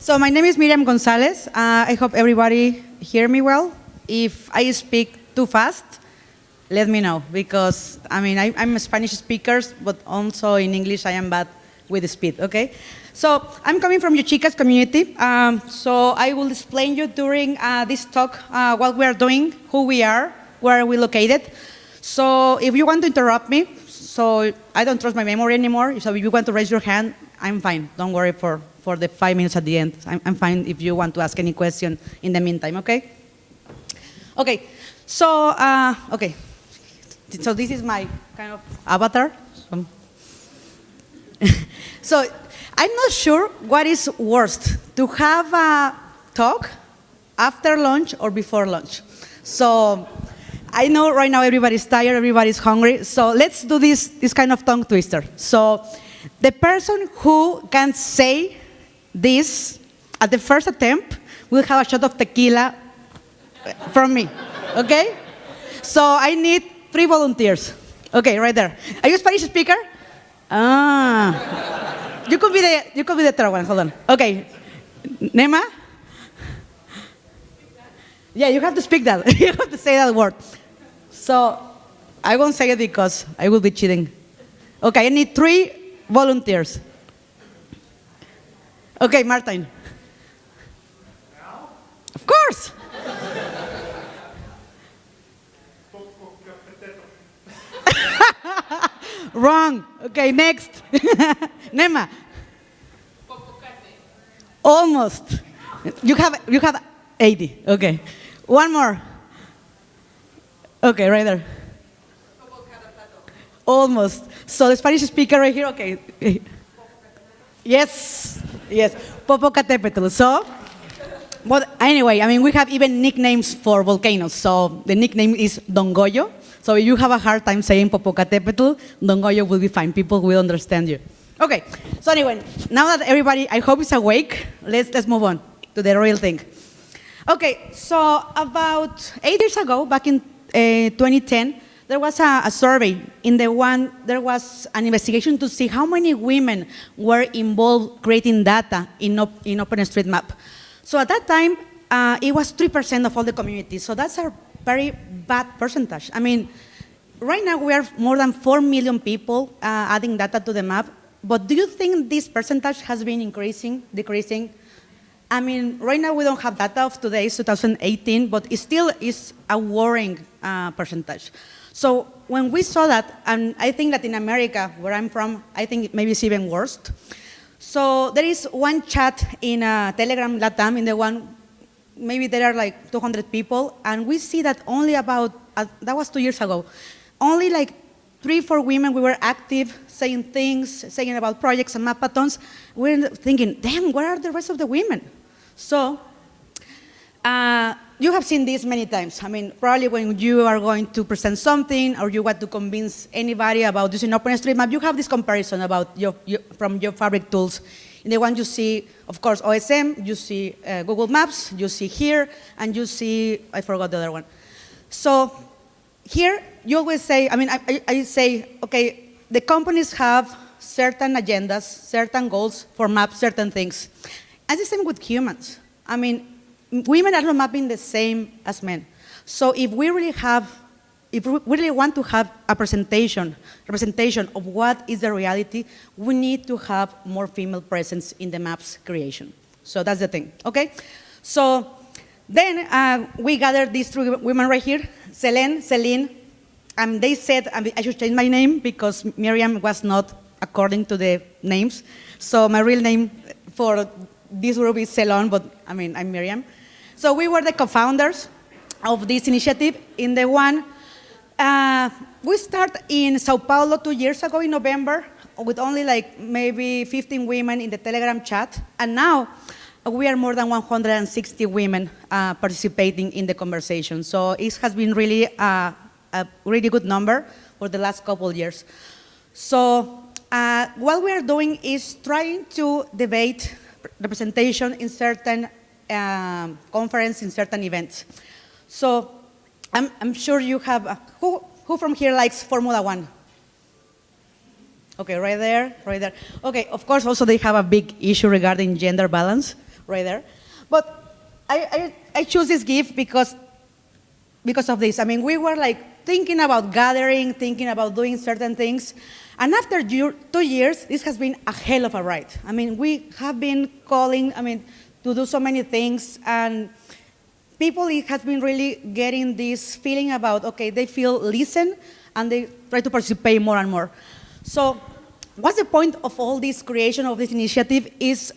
So my name is Miriam González. I hope everybody hear me well. If I speak too fast, let me know, because I'm a Spanish speaker, but also in English I am bad with the speed, okay? So I'm coming from Geochicas community. So I will explain you during this talk what we are doing, who we are, where are we located. So if you want to interrupt me, so I don't trust my memory anymore, so if you want to raise your hand, I'm fine. Don't worry for the 5 minutes at the end. I'm fine if you want to ask any question in the meantime, okay? Okay, so, okay. So this is my kind of avatar. So I'm not sure what is worst, to have a talk after lunch or before lunch. So I know right now everybody's tired, everybody's hungry, so let's do this kind of tongue twister. So the person who can say this at the first attempt will have a shot of tequila from me, okay? So I need 3 volunteers. Okay, right there. Are you a Spanish speaker? Ah. You could be the third one, hold on. Okay, Nema? Yeah, you have to speak that. You have to say that word. So I won't say it because I will be cheating. Okay, I need 3 volunteers. Okay, Martin. Now? Of course. Wrong. Okay, next. Nema. Almost. You have 80. Okay. One more. Okay, right there. Almost. So the Spanish speaker right here. Okay. Yes. Yes. Popocatépetl. So, but anyway, we have even nicknames for volcanoes. So the nickname is Don Goyo. So if you have a hard time saying Popocatépetl, Don Goyo will be fine. People will understand you. Okay. So anyway, now that everybody, I hope, is awake, let's move on to the real thing. Okay. So about 8 years ago, back in 2010, there was a survey. In the one, there was an investigation to see how many women were involved creating data in OpenStreetMap. So at that time, it was 3% of all the community. So that's a very bad percentage. Right now we are more than 4 million people adding data to the map. But do you think this percentage has been increasing, decreasing? Right now we don't have data of today, 2018, but it still is a worrying percentage. So when we saw that, and I think Latin America, where I'm from, I think maybe it's even worse. So there is one chat in Telegram Latam, in the one, maybe there are like 200 people, and we see that only about, that was 2 years ago, only like 3-4 women, we were active, saying things, saying about projects and mapathons. We're thinking, damn, where are the rest of the women? So you have seen this many times. Probably when you are going to present something or you want to convince anybody about using OpenStreetMap, you have this comparison about from your fabric tools. In the one you see, of course, OSM, you see Google Maps, you see here, and you see, I forgot the other one. So here, you always say, I say, okay, the companies have certain agendas, certain goals for map certain things. And the same with humans. Women are not mapping the same as men. So if we really want to have a representation of what is the reality, we need to have more female presence in the maps creation. So that's the thing, okay? So then we gathered these 3 women right here, Selene, Celine, and they said I should change my name because Miriam was not according to the names. So my real name for this group is Celon, but I'm Miriam. So we were the co-founders of this initiative. In the one, we started in Sao Paulo 2 years ago in November with only like maybe 15 women in the Telegram chat. And now we are more than 160 women participating in the conversation. So it has been really a really good number for the last couple of years. So what we are doing is trying to debate representation in certain conference, in certain events. So I'm sure you have, who from here likes Formula 1? Okay, right there, right there. Okay, of course, also they have a big issue regarding gender balance, right there. But I choose this gift because of this. I mean, we were like thinking about gathering, thinking about doing certain things. And after 2 years, this has been a hell of a ride. I mean, we have been calling, to do so many things. And people, it has been really getting this feeling about, okay, they feel listened and they try to participate more and more. So what's the point of all this creation of this initiative is,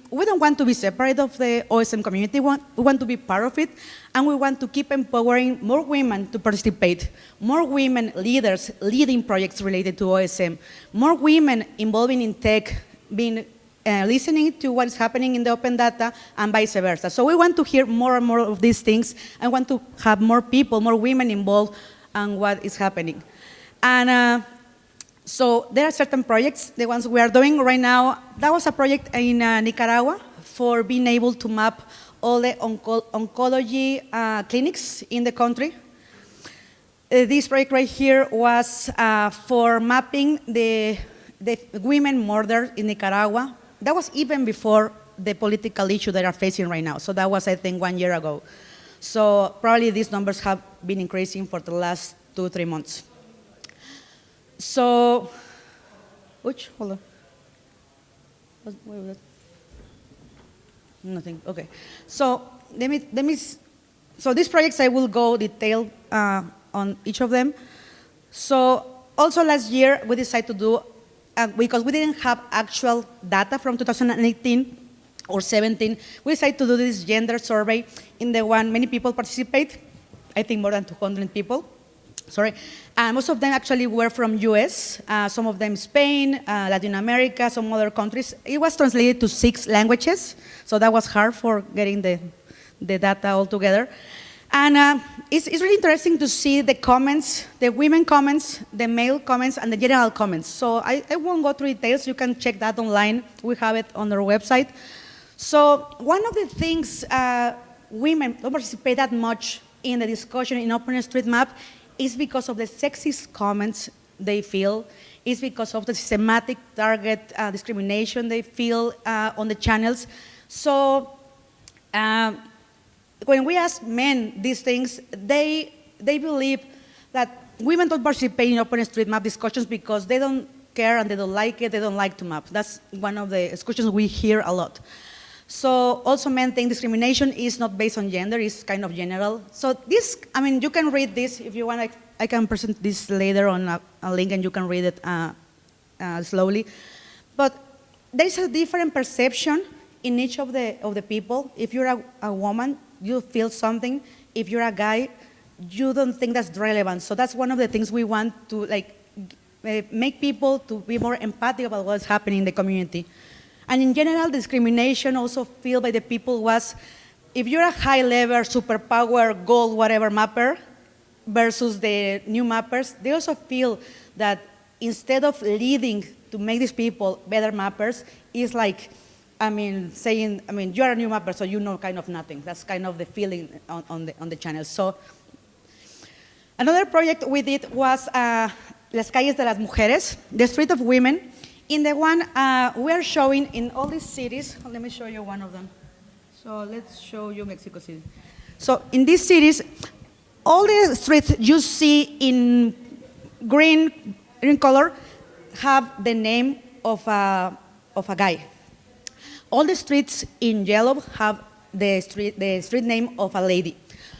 we don't want to be separate of the OSM community. We want to be part of it, and we want to keep empowering more women to participate, more women leaders leading projects related to OSM, more women involving in tech, listening to what is happening in the open data, and vice versa. So we want to hear more and more of these things, and want to have more people, more women involved in what is happening. And so there are certain projects, the ones we are doing right now. That was a project in Nicaragua for being able to map all the oncology clinics in the country. This project right here was for mapping the women murder in Nicaragua. That was even before the political issue that are facing right now. So that was, I think, 1 year ago. So probably these numbers have been increasing for the last 2-3 months. So, hold on. What was that? Nothing, okay. So so these projects I will go detailed on each of them. So also last year we decided to do, because we didn't have actual data from 2018 or 17, we decided to do this gender survey in the one many people participate, I think more than 200 people. Sorry, and most of them actually were from US, some of them Spain, Latin America, some other countries. It was translated to 6 languages, so that was hard for getting the data all together. And it's really interesting to see the comments, the women comments, the male comments, and the general comments. So I won't go through details, you can check that online, we have it on our website. So one of the things women don't participate that much in the discussion in OpenStreetMap is because of the sexist comments they feel, is because of the systematic target discrimination they feel on the channels. So when we ask men these things, they believe that women don't participate in OpenStreetMap discussions because they don't care and they don't like it, they don't like to map. That's one of the discussions we hear a lot. So also men think discrimination is not based on gender, it's kind of general. So this, you can read this if you want. I can present this later on a link and you can read it slowly. But there's a different perception in each of the people. If you're a woman, you feel something. If you're a guy, you don't think that's relevant. So that's one of the things we want to make people to be more empathic about what's happening in the community. And in general, discrimination also felt by the people was, if you're a high-level, superpower, gold, whatever mapper, versus the new mappers, they also feel that instead of leading to make these people better mappers, it's like, saying, you're a new mapper, so you know kind of nothing. That's kind of the feeling on the channel. So another project we did was Las Calles de las Mujeres, the Street of Women. In the one we are showing in all these cities, let me show you one of them. So let's show you Mexico City. So in these cities, all the streets you see in green color have the name of a guy. All the streets in yellow have the street name of a lady.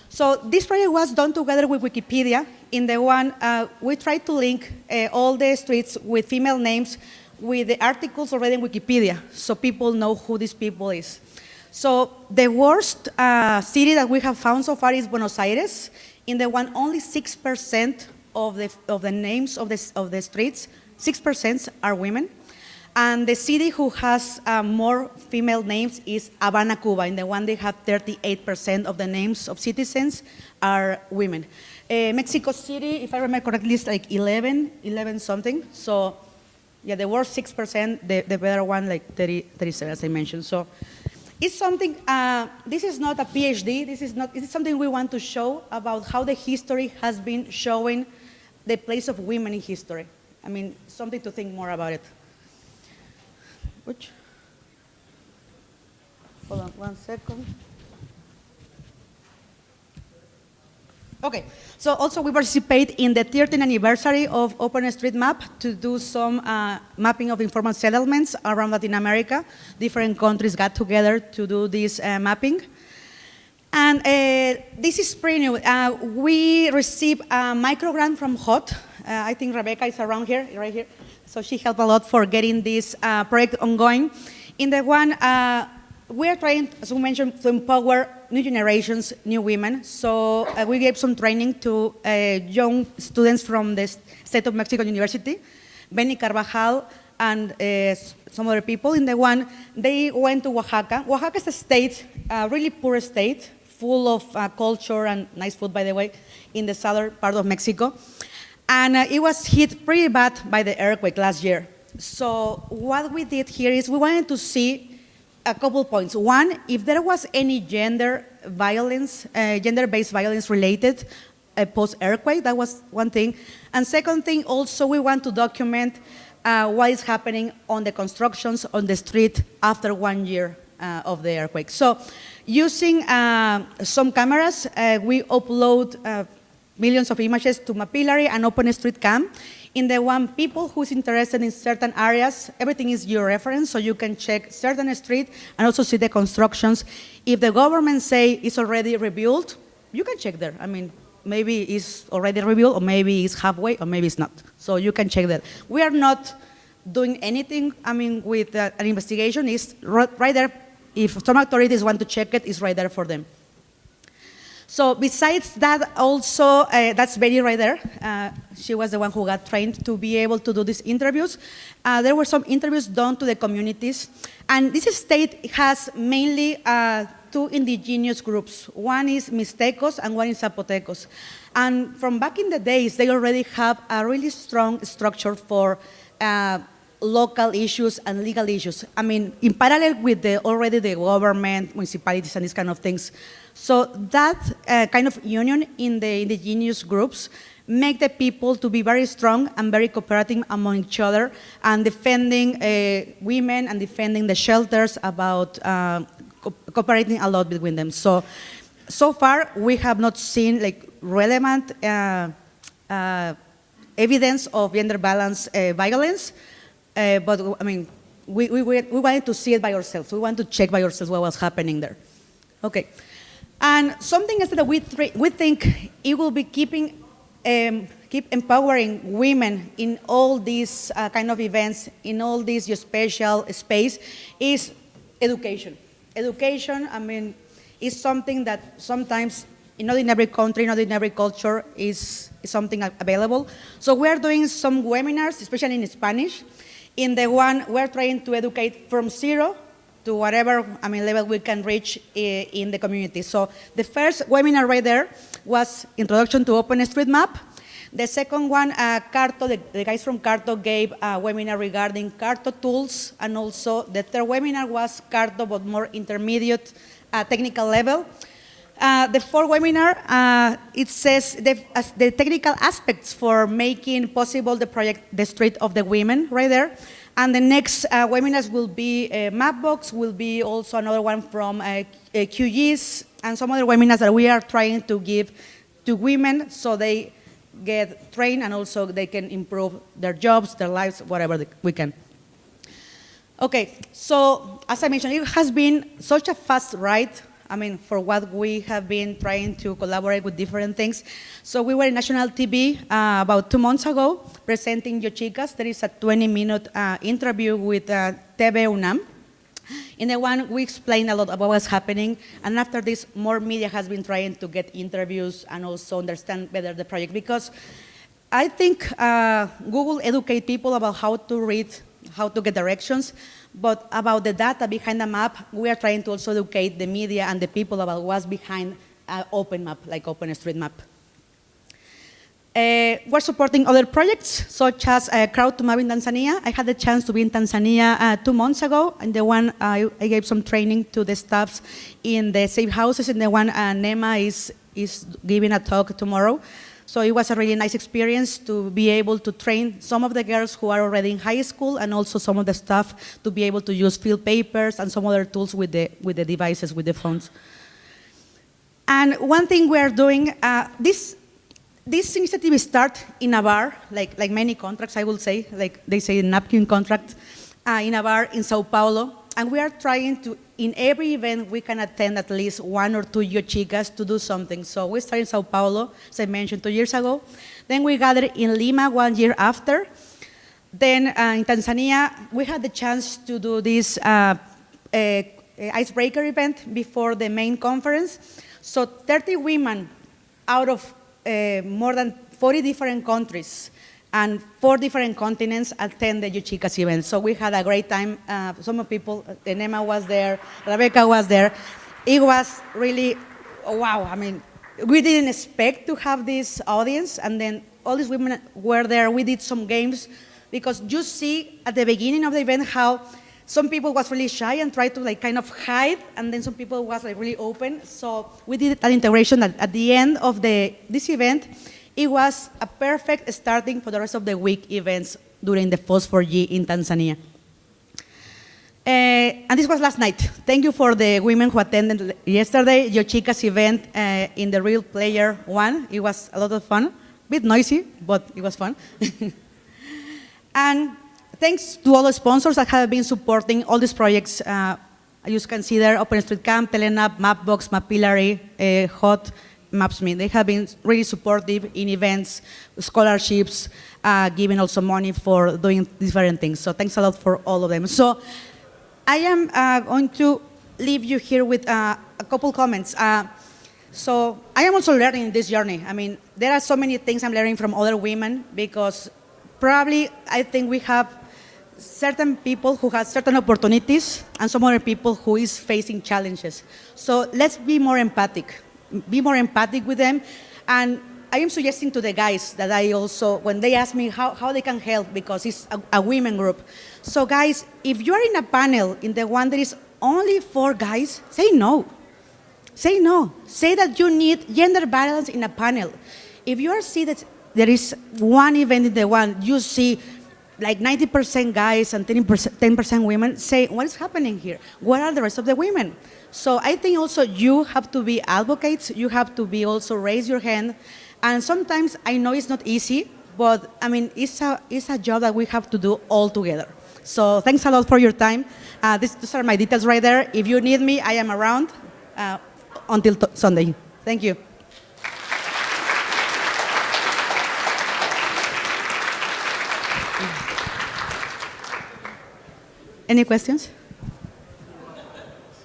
So this project was done together with Wikipedia. In the one, we tried to link all the streets with female names with the articles already in Wikipedia, so people know who these people is. So the worst city that we have found so far is Buenos Aires. In the one, only 6% of the names of the streets, 6% are women. And the city who has more female names is Havana, Cuba. In the one, they have 38% of the names of citizens are women. Mexico City, if I remember correctly, is like 11 something. So yeah, the worst 6%, the better one like 37, as I mentioned. So it's something, this is not a PhD, this is something we want to show about how the history has been showing the place of women in history. Something to think more about it. Which? Hold on 1 second. Okay, so also we participate in the 13th anniversary of OpenStreetMap to do some mapping of informal settlements around Latin America. Different countries got together to do this mapping. And this is pretty new. We received a micro grant from HOT. I think Rebecca is around here, right here. So she helped a lot for getting this project ongoing. In the one, we are trying, as we mentioned, to empower new generations, new women. So we gave some training to young students from the State of Mexico University, Benny Carvajal, and some other people. In the one, they went to Oaxaca. Oaxaca is a state, a really poor state, full of culture and nice food, by the way, in the southern part of Mexico. And it was hit pretty bad by the earthquake last year. So what we did here is we wanted to see a couple points. One, if there was any gender violence, gender-based violence related post-earthquake, that was one thing. And second thing, also we want to document what is happening on the constructions on the street after 1 year of the earthquake. So using some cameras, we upload millions of images to Mapillary and OpenStreetCam. In the one, people who's interested in certain areas, everything is your reference, so you can check certain street and also see the constructions. If the government say it's already rebuilt, you can check there. I mean, maybe it's already rebuilt, or maybe it's halfway, or maybe it's not. So you can check that. We are not doing anything, I mean, with an investigation. It's right there. If some authorities want to check it, it's right there for them. So besides that, also, that's Betty right there. She was the one who got trained to be able to do these interviews. There were some interviews done to the communities. And this state has mainly two indigenous groups. One is Mixtecos and one is Zapotecos. And from back in the days, they already have a really strong structure for local issues and legal issues. I mean, in parallel with already the government, municipalities, and these kind of things. So that kind of union in the indigenous groups make the people to be very strong and very cooperative among each other and defending women and defending the shelters about cooperating a lot between them. So far, we have not seen like relevant evidence of gender balance violence. But I mean, we wanted to see it by ourselves. We want to check by ourselves what was happening there. Okay, and something else that we think it will be keep empowering women in all these kind of events, in all this special space, is education. Education, I mean, is something that sometimes not in every country, not in every culture is something available. So we're doing some webinars, especially in Spanish. In the one, we're trying to educate from zero to whatever level we can reach in the community. So the first webinar right there was Introduction to OpenStreetMap. The second one, Carto, the guys from Carto gave a webinar regarding Carto tools, and also the third webinar was Carto, but more intermediate technical level. The fourth webinar, it says the technical aspects for making possible the project, the Street of the Women, right there. And the next webinars will be Mapbox, will be also another one from QGIS, and some other webinars that we are trying to give to women so they get trained and also they can improve their jobs, their lives, whatever we can. Okay, so as I mentioned, it has been such a fast ride. I mean, for what we have been trying to collaborate with different things. So we were in national TV about 2 months ago presenting Geochicas. There is a 20-minute interview with TV UNAM. In the one, we explained a lot about what's happening. And after this, more media has been trying to get interviews and also understand better the project. Because I think Google educate people about how to read, how to get directions. But about the data behind the map, we are trying to also educate the media and the people about what's behind an open map, like OpenStreetMap. We're supporting other projects, such as Crowd to Map in Tanzania. I had the chance to be in Tanzania 2 months ago, and the one I gave some training to the staffs in the safe houses, and the one NEMA is giving a talk tomorrow. So it was a really nice experience to be able to train some of the girls who are already in high school and also some of the staff to be able to use field papers and some other tools with the devices, with the phones. And one thing we are doing, this initiative starts in a bar, like many contracts, I will say, like they say napkin contract, in a bar in Sao Paulo. And we are trying to, in every event, we can attend at least 1 or 2 Geochicas to do something. So we started in Sao Paulo, as I mentioned, 2 years ago. Then we gathered in Lima 1 year after. Then in Tanzania, we had the chance to do this icebreaker event before the main conference. So 30 women out of more than 40 different countries and 4 different continents attend the Geochicas event. So we had a great time. Some people, Nema was there, Rebecca was there. It was really, wow. I mean, we didn't expect to have this audience, and then all these women were there. We did some games, because you see at the beginning of the event how some people was really shy and tried to like kind of hide, and then some people was like really open. So we did an integration that at the end of this event, it was a perfect starting for the rest of the week events during the FOS4G in Tanzania. And this was last night. Thank you for the women who attended yesterday, Geochicas event in the Real Player 1. It was a lot of fun, a bit noisy, but it was fun. And thanks to all the sponsors that have been supporting all these projects. You can see there, OpenStreetCamp, Telenap, Mapbox, Mapillary, HOT, Maps.me. They have been really supportive in events, scholarships, giving also money for doing different things. So thanks a lot for all of them. So I am going to leave you here with a couple comments. So I am also learning this journey. I mean, there are so many things I'm learning from other women, because probably I think we have certain people who have certain opportunities and some other people who is facing challenges. So let's be more empathic. Be more empathic with them. And I am suggesting to the guys that I also, when they ask me how they can help, because it's a women group. So guys, if you're in a panel, in the one that is only 4 guys, say no. Say no. Say that you need gender balance in a panel. If you see that there is one event in the one, you see like 90% guys and 10% women, say, what is happening here? Where are the rest of the women? So I think also you have to be advocates. You have to be also raise your hand. And sometimes I know it's not easy, but I mean, it's a job that we have to do all together. So thanks a lot for your time. These are my details right there. If you need me, I am around until Sunday. Thank you. Any questions?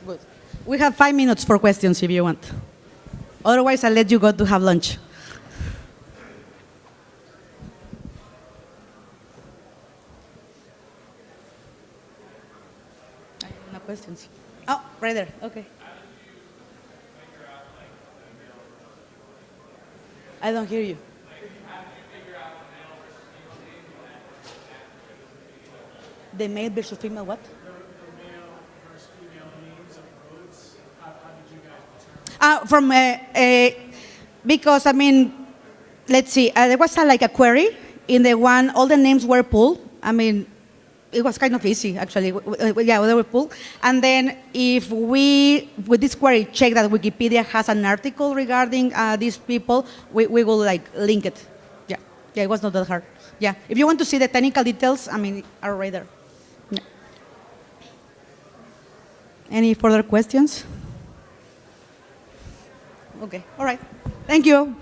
Good. We have 5 minutes for questions if you want. Otherwise, I'll let you go to have lunch. No questions. Oh, right there. Okay. I don't hear you. The male versus female what? The male versus female names of roads. How did you guys determine? Because I mean, let's see, there was like a query in the one, all the names were pulled. I mean, it was kind of easy actually. Yeah, they were pulled. And then if we, with this query, check that Wikipedia has an article regarding these people, we will like link it. Yeah, it was not that hard. Yeah, if you want to see the technical details, I mean, are right there. Yeah. Any further questions? Okay, all right. Thank you.